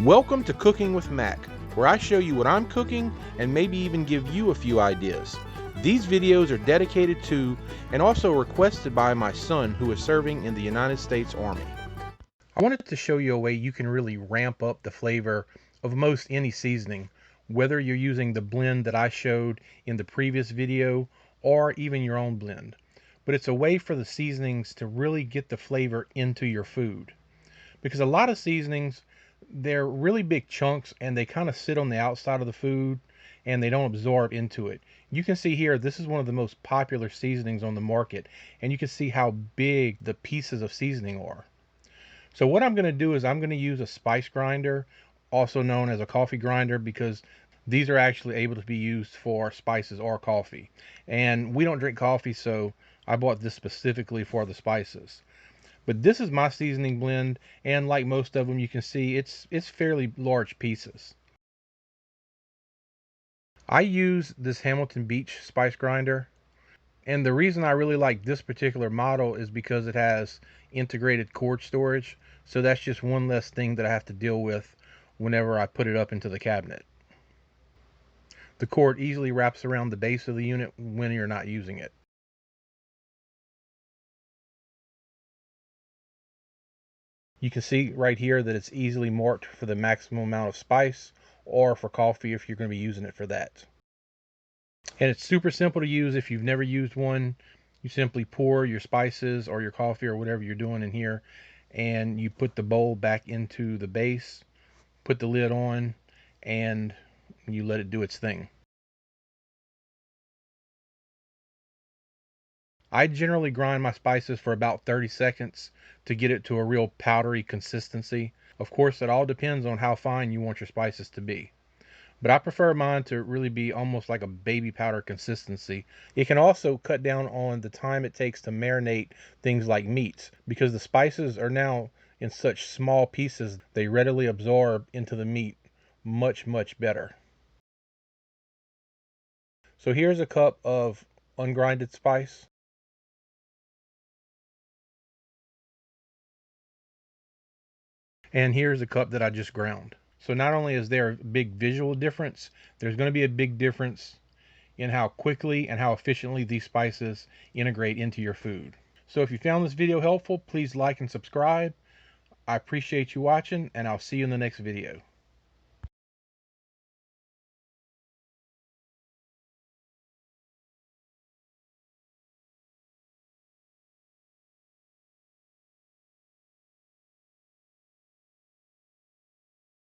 Welcome to Cooking with Mac, where I show you what I'm cooking and maybe even give you a few ideas. These videos are dedicated to and also requested by my son who is serving in the United States Army. I wanted to show you a way you can really ramp up the flavor of most any seasoning, whether you're using the blend that I showed in the previous video or even your own blend. But it's a way for the seasonings to really get the flavor into your food. Because a lot of seasonings, they're really big chunks and they kind of sit on the outside of the food and they don't absorb into it. You can see here, this is one of the most popular seasonings on the market, and you can see how big the pieces of seasoning are. So what I'm going to do is I'm going to use a spice grinder, also known as a coffee grinder, because these are actually able to be used for spices or coffee. And we don't drink coffee, so I bought this specifically for the spices. But this is my seasoning blend, and like most of them, you can see it's fairly large pieces. I use this Hamilton Beach spice grinder, and the reason I really like this particular model is because it has integrated cord storage, so that's just one less thing that I have to deal with whenever I put it up into the cabinet. The cord easily wraps around the base of the unit when you're not using it. You can see right here that it's easily marked for the maximum amount of spice or for coffee if you're going to be using it for that. And it's super simple to use if you've never used one. You simply pour your spices or your coffee or whatever you're doing in here, and you put the bowl back into the base, put the lid on, and you let it do its thing. I generally grind my spices for about 30 seconds to get it to a real powdery consistency. Of course, it all depends on how fine you want your spices to be. But I prefer mine to really be almost like a baby powder consistency. It can also cut down on the time it takes to marinate things like meats, because the spices are now in such small pieces they readily absorb into the meat much better. So here's a cup of ungrinded spice, and here's a cup that I just ground. So not only is there a big visual difference, there's going to be a big difference in how quickly and how efficiently these spices integrate into your food. So if you found this video helpful, please like and subscribe. I appreciate you watching, and I'll see you in the next video.